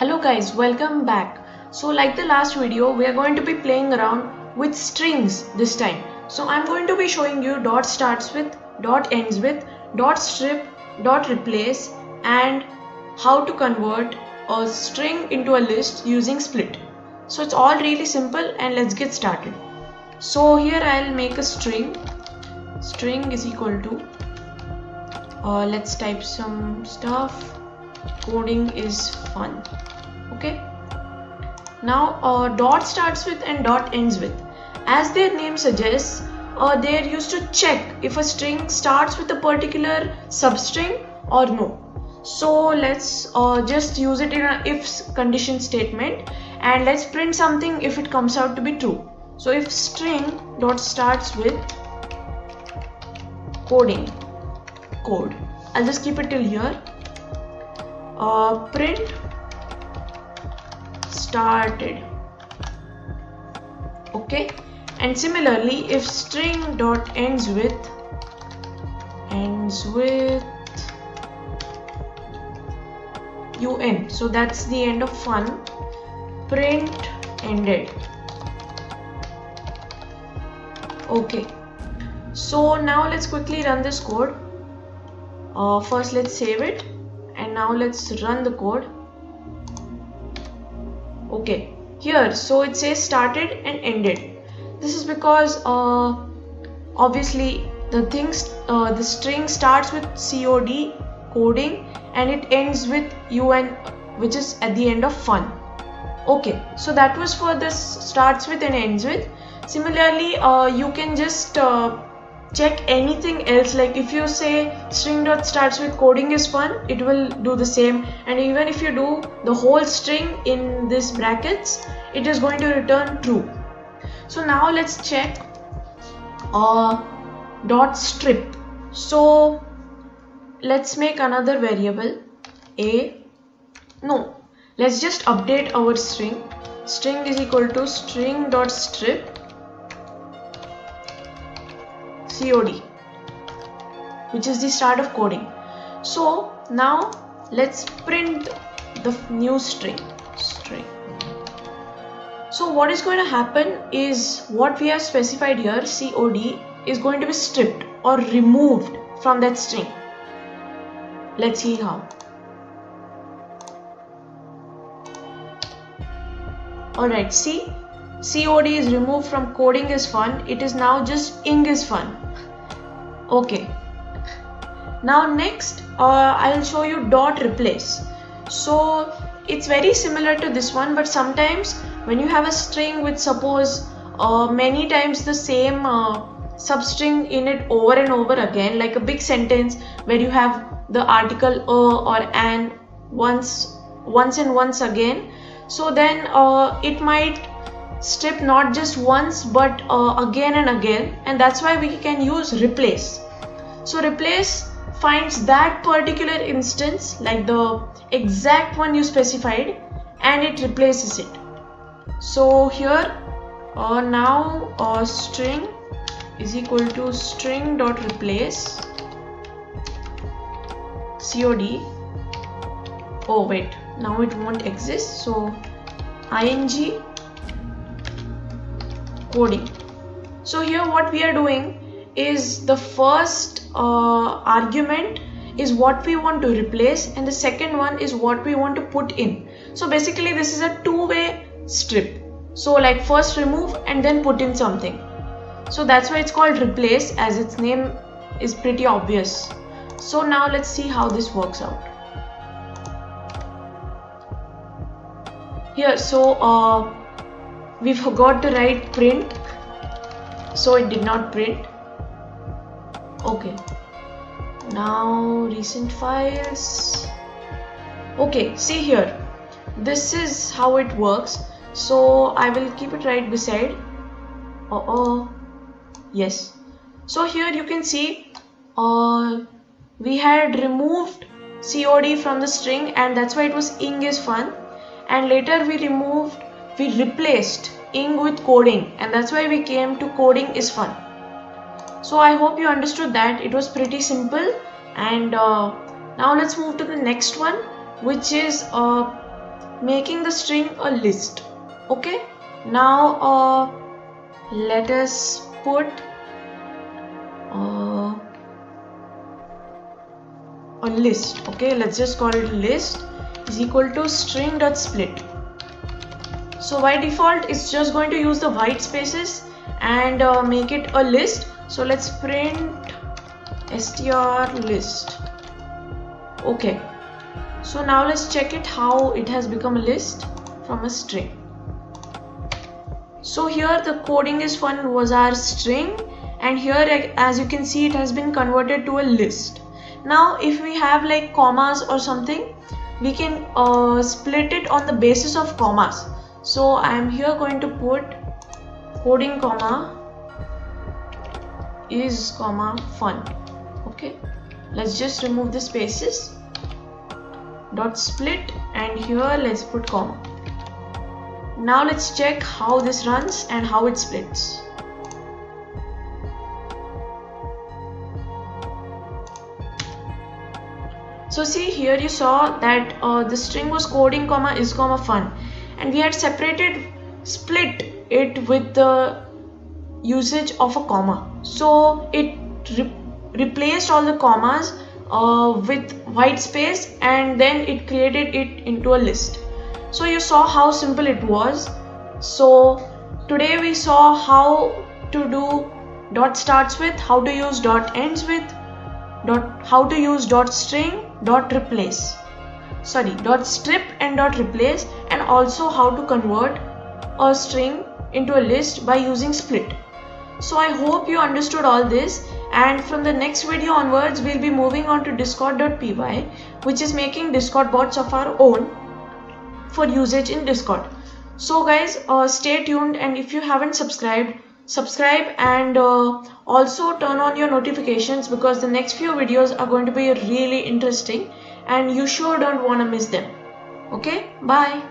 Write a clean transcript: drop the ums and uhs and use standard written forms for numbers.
Hello guys, welcome back. So like the last video, we are going to be playing around with strings this time. So I'm going to be showing you dot starts with, dot ends with, dot strip, dot replace, and how to convert a string into a list using split. So it's all really simple and let's get started. So here I'll make a string. String is equal to, let's type some stuff. Coding is fun. Okay, now dot starts with and dot ends with, as their name suggests, they are used to check if a string starts with a particular substring or no. So let's just use it in an if condition statement, and let's print something if it comes out to be true. So if string dot starts with coding, code, I'll just keep it till here. Print started. Okay, and similarly if string dot ends with un, so that's the end of fun, print ended. Okay, so now let's quickly run this code. First let's save it, and now let's run the code. Okay, here so it says started and ended. This is because obviously the string starts with cod, coding, and it ends with un, which is at the end of fun. Okay, so that was for this starts with and ends with. Similarly, you can just check anything else, like if you say string dot starts with coding is fun, it will do the same, and even if you do the whole string in this brackets, it is going to return true. So now let's check dot strip. So let's make another variable let's just update our string. String is equal to string dot strip cod, which is the start of coding. So now let's print the new string. So what is going to happen is what we have specified here, cod, is going to be stripped or removed from that string. Let's see how. Alright, see, COD is removed from coding is fun. It is now just ing is fun. Okay. Now next, I'll show you dot replace. So it's very similar to this one, but sometimes when you have a string with suppose many times the same substring in it over and over again, like a big sentence where you have the article or an once and once again, so then it might strip not just once but again and again, and that's why we can use replace. So replace finds that particular instance, like the exact one you specified, and it replaces it. So here now string is equal to string dot replace cod. Oh wait, now it won't exist, so ing coding. So here what we are doing is the first argument is what we want to replace, and the second one is what we want to put in. So basically this is a two-way strip. So like first remove and then put in something. So that's why it's called replace, as its name is pretty obvious. So now let's see how this works out. Here, so we forgot to write print, so it did not print. Okay, now recent files. Okay, see here, this is how it works. So I will keep it right beside. Yes. So here you can see we had removed COD from the string, and that's why it was ing is fun, and later we replaced ing with coding, and that's why we came to coding is fun. So I hope you understood that. It was pretty simple, and now let's move to the next one, which is making the string a list. Okay, now let us put a list. Okay, let's just call it a list is equal to string.split. So by default it's just going to use the white spaces and make it a list. So let's print str list. Okay, so now let's check it how it has become a list from a string. So here the coding is fun was our string, and here as you can see it has been converted to a list. Now if we have like commas or something, we can split it on the basis of commas. So I am here going to put coding comma is comma fun. Okay, let's just remove the spaces, dot split, and here let's put comma. Now let's check how this runs and how it splits. So see, here you saw that the string was coding comma is comma fun, and we had split it with the usage of a comma. So it replaced all the commas with white space, and then it created it into a list. So you saw how simple it was. So today we saw how to do dot starts with, how to use dot ends with, how to use dot string, dot strip and dot replace, and also how to convert a string into a list by using split. So I hope you understood all this, and from the next video onwards we'll be moving on to discord.py, which is making Discord bots of our own for usage in Discord. So guys, stay tuned, and if you haven't subscribed, subscribe, and also turn on your notifications, because the next few videos are going to be really interesting and you sure don't want to miss them. Okay, bye.